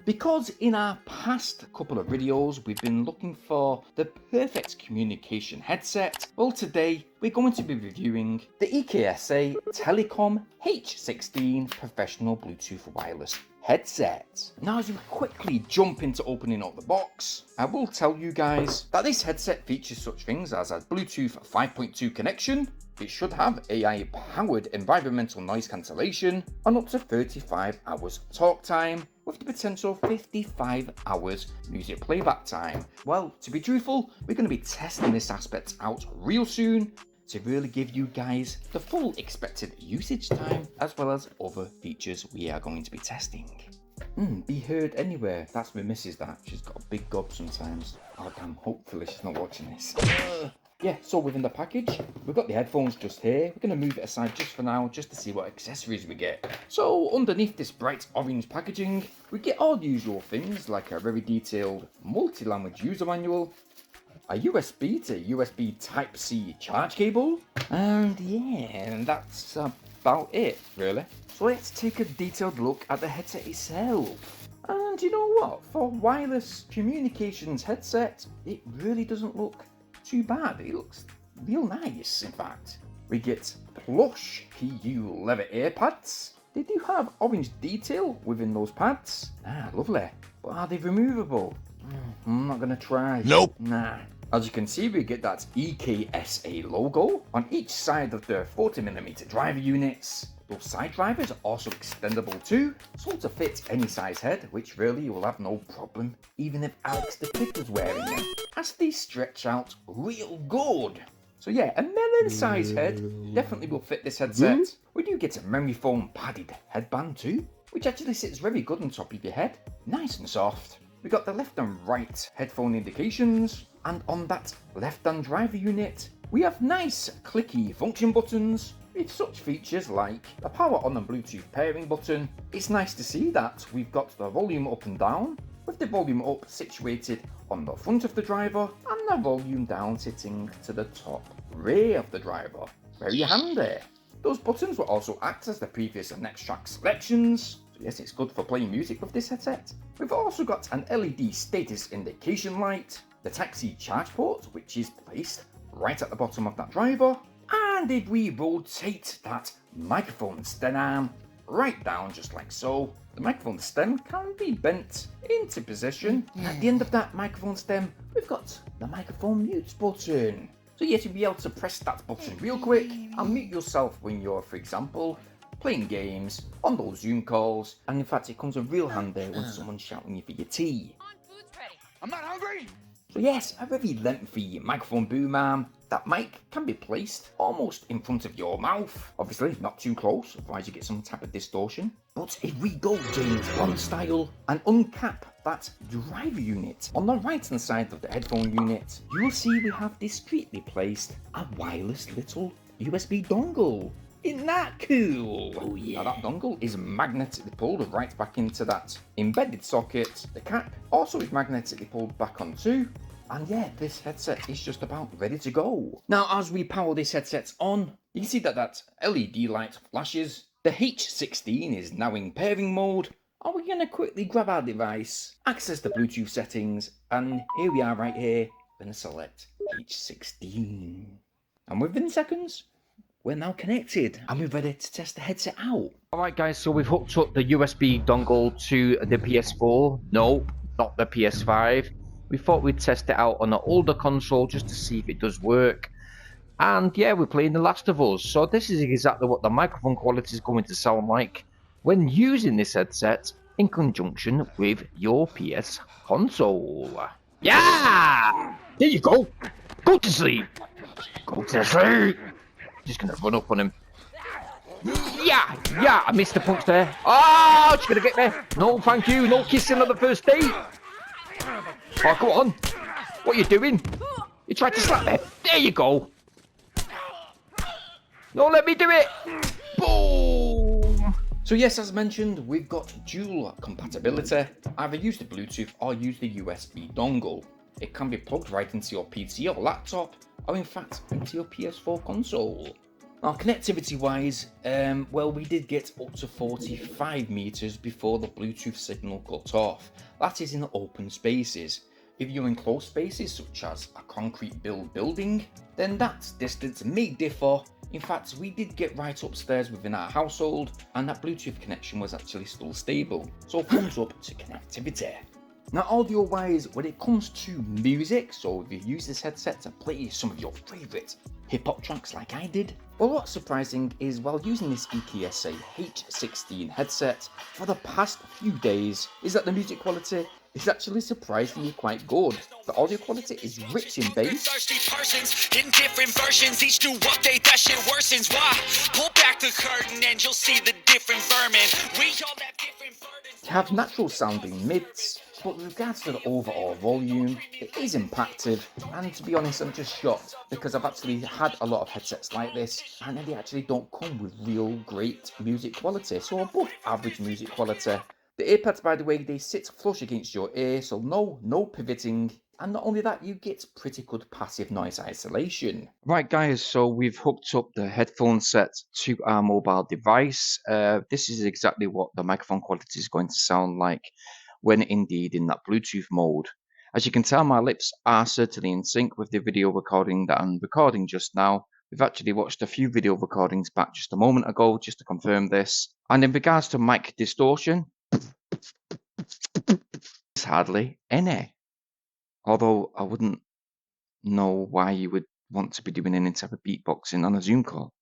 Because in our past couple of videos we've been looking for the perfect communication headset, well today we're going to be reviewing the EKSA Telecom H16 Professional Bluetooth Wireless headset. Now as we quickly jump into opening up the box, I will tell you guys that this headset features such things as a Bluetooth 5.2 connection. It should have AI powered environmental noise cancellation and up to 35 hours talk time with the potential 55 hours music playback time. Well, to be truthful, we're going to be testing this aspect out real soon to really give you guys the full expected usage time as well as other features we are going to be testing. Be heard anywhere. That's my missus that. She's got a big gob sometimes. Oh damn, hopefully she's not watching this. Yeah, so within the package, we've got the headphones just here. We're going to move it aside just for now, just to see what accessories we get. So underneath this bright orange packaging, we get all the usual things like a very detailed multi-language user manual, a USB to USB Type-C charge cable, and yeah, that's about it really. So let's take a detailed look at the headset itself. And you know what, for wireless communications headset, it really doesn't look too bad. It looks real nice, in fact. We get plush PU leather ear pads. They do have orange detail within those pads. Lovely. But are they removable? I'm not gonna try. Nope. Nah. As you can see, we get that EKSA logo on each side of the 40mm driver units. Those side drivers are also extendable too, so to fit any size head, which really you will have no problem, even if Alex the Kid was wearing them, as these stretch out real good. So yeah, a melon size head definitely will fit this headset. We do get a memory foam padded headband too, which actually sits very good on top of your head, nice and soft. We got the left and right headphone indications, and on that left hand driver unit, we have nice clicky function buttons with such features like the power on and Bluetooth pairing button. It's nice to see that we've got the volume up and down, with the volume up situated on the front of the driver and the volume down sitting to the top rear of the driver. Very handy. Those buttons will also act as the previous and next track selections. So yes, it's good for playing music with this headset. We've also got an LED status indication light, the Type-C charge port, which is placed right at the bottom of that driver. And if we rotate that microphone stem arm right down just like so, the microphone stem can be bent into position. At the end of that microphone stem, we've got the microphone mute button. So yes, you'll be able to press that button real quick and mute yourself when you're, for example, playing games, on those Zoom calls, and in fact it comes in real handy when someone's shouting you for your tea. I'm not hungry. So yes, a very lengthy microphone boom arm. That mic can be placed almost in front of your mouth. Obviously not too close, otherwise you get some type of distortion. But if we go James Bond style and uncap that driver unit, on the right hand side of the headphone unit, you will see we have discreetly placed a wireless little USB dongle. Isn't that cool? Oh yeah. Now that dongle is magnetically pulled right back into that embedded socket. The cap also is magnetically pulled back on too. And yeah, this headset is just about ready to go. Now as we power this headset on, you can see that that LED light flashes. The H16 is now in pairing mode. And we're gonna quickly grab our device, access the Bluetooth settings, and here we are right here. We're gonna select H16. And within seconds, we're now connected and we're ready to test the headset out. Alright guys, so we've hooked up the USB dongle to the PS4. No, not the PS5. We thought we'd test it out on an older console just to see if it does work. And yeah, we're playing The Last of Us. So this is exactly what the microphone quality is going to sound like when using this headset in conjunction with your PS console. Yeah! There you go! Go to sleep! Go to sleep! Just gonna run up on him. Yeah, I missed the punch there. Oh, she's gonna get me. No, thank you. No kissing on the first date. Oh, go on. What are you doing? You tried to slap me. There you go. No, let me do it. Boom. So yes, as mentioned, we've got dual compatibility. Either use the Bluetooth or use the USB dongle. It can be plugged right into your PC or laptop, or in fact into your PS4 console. Now, connectivity wise, well, we did get up to 45 meters before the Bluetooth signal cut off. That is in open spaces. If you're in closed spaces such as a concrete building, then that distance may differ. In fact, we did get right upstairs within our household and that Bluetooth connection was actually still stable. So thumbs up to connectivity. Now, audio wise, when it comes to music, so if you use this headset to play some of your favourite hip hop tracks like I did, well, what's surprising is while using this EKSA H16 headset for the past few days, is that the music quality is actually surprisingly quite good. The audio quality is rich in bass. Thirsty persons in different versions, each new update that shit worsens. Why? Pull back the curtain and you'll see the different vermin. We all have different burdens. You have natural sounding mids, but with regards to the overall volume, it is impactful, and to be honest, I'm just shocked because I've actually had a lot of headsets like this and they actually don't come with real great music quality, so above average music quality. The earpads, by the way, they sit flush against your ear, so no pivoting. And not only that, you get pretty good passive noise isolation. Right guys, so we've hooked up the headphone set to our mobile device. This is exactly what the microphone quality is going to sound like when indeed in that Bluetooth mode. As you can tell, my lips are certainly in sync with the video recording that I'm recording just now. We've actually watched a few video recordings back just a moment ago just to confirm this. And in regards to mic distortion, there's hardly any. Although I wouldn't know why you would want to be doing any type of beatboxing on a Zoom call.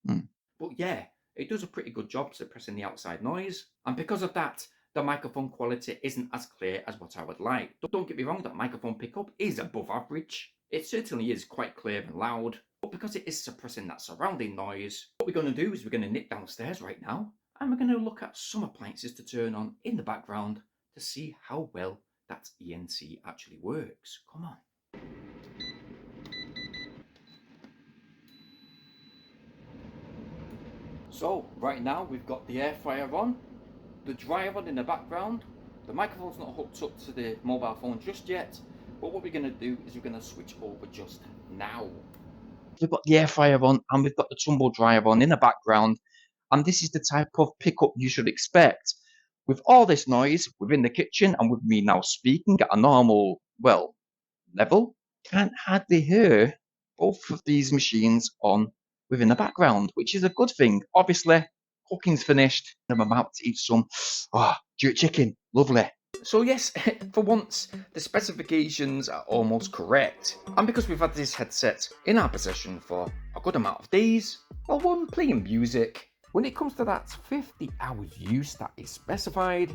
But yeah, it does a pretty good job suppressing the outside noise. And because of that, the microphone quality isn't as clear as what I would like. Don't get me wrong, that microphone pickup is above average. It certainly is quite clear and loud, but because it is suppressing that surrounding noise, what we're going to do is we're going to nip downstairs right now and we're going to look at some appliances to turn on in the background to see how well that ENC actually works. Come on. So right now we've got the air fryer on, the dryer on in the background. The microphone's not hooked up to the mobile phone just yet, but what we're going to do is we're going to switch over just now. We've got the air fryer on and we've got the tumble dryer on in the background, and this is the type of pickup you should expect. With all this noise within the kitchen and with me now speaking at a normal, well, level, can't hardly hear both of these machines on within the background, which is a good thing. Obviously, cooking's finished. I'm about to eat some jerk chicken. Lovely. So yes, for once, the specifications are almost correct. And because we've had this headset in our possession for a good amount of days, well, when playing music, when it comes to that 50 hours use that is specified,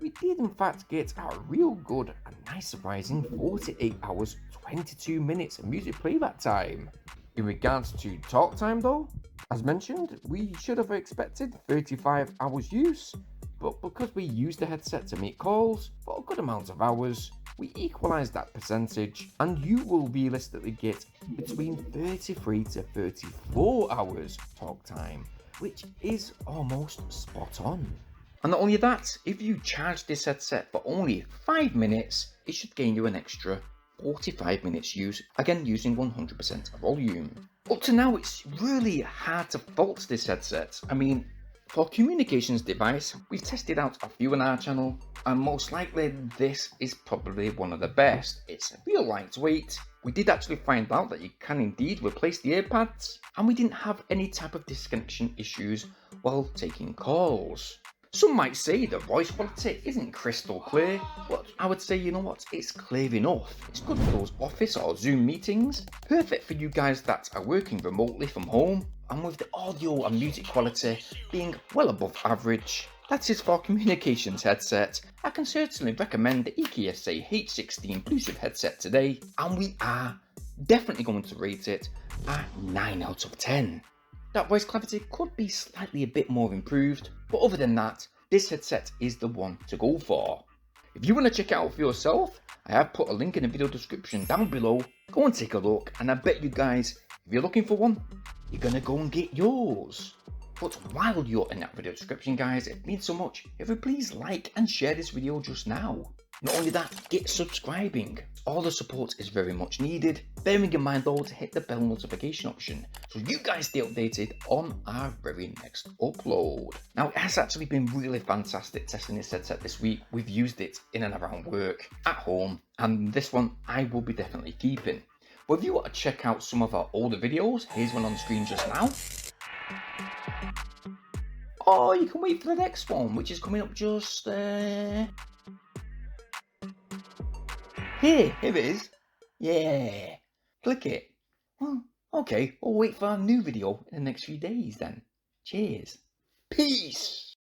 we did in fact get a real good and nice surprising 48 hours 22 minutes of music playback time. In regards to talk time though, as mentioned, we should have expected 35 hours use, but because we used the headset to make calls for a good amount of hours, we equalised that percentage and you will realistically get between 33 to 34 hours talk time, which is almost spot on. And not only that, if you charge this headset for only 5 minutes, it should gain you an extra 45 minutes use, again using 100% volume. Up to now, it's really hard to fault this headset. I mean, for a communications device, we've tested out a few on our channel, and most likely this is probably one of the best. It's real lightweight. We did actually find out that you can indeed replace the earpads, and we didn't have any type of disconnection issues while taking calls. Some might say the voice quality isn't crystal clear, but I would say, you know what, it's clear enough. It's good for those office or Zoom meetings, perfect for you guys that are working remotely from home, and with the audio and music quality being well above average. That is for communications headset. I can certainly recommend the EKSA H16 Bluetooth headset today, and we are definitely going to rate it a 9 out of 10. That voice clarity could be slightly a bit more improved, but other than that, this headset is the one to go for. If you want to check it out for yourself, I have put a link in the video description down below. Go and take a look, and I bet you guys, if you're looking for one, you're gonna go and get yours. But while you're in that video description, guys, it means so much if you please like and share this video just now. Not only that, get subscribing. All the support is very much needed, bearing in mind though to hit the bell notification option so you guys stay updated on our very next upload. Now, it has actually been really fantastic testing this headset this week. We've used it in and around work, at home, and this one I will be definitely keeping. But if you want to check out some of our older videos, here's one on screen just now. Or you can wait for the next one, which is coming up just here it is. Yeah, click it. Well, okay, we'll wait for our new video in the next few days then. Cheers. Peace.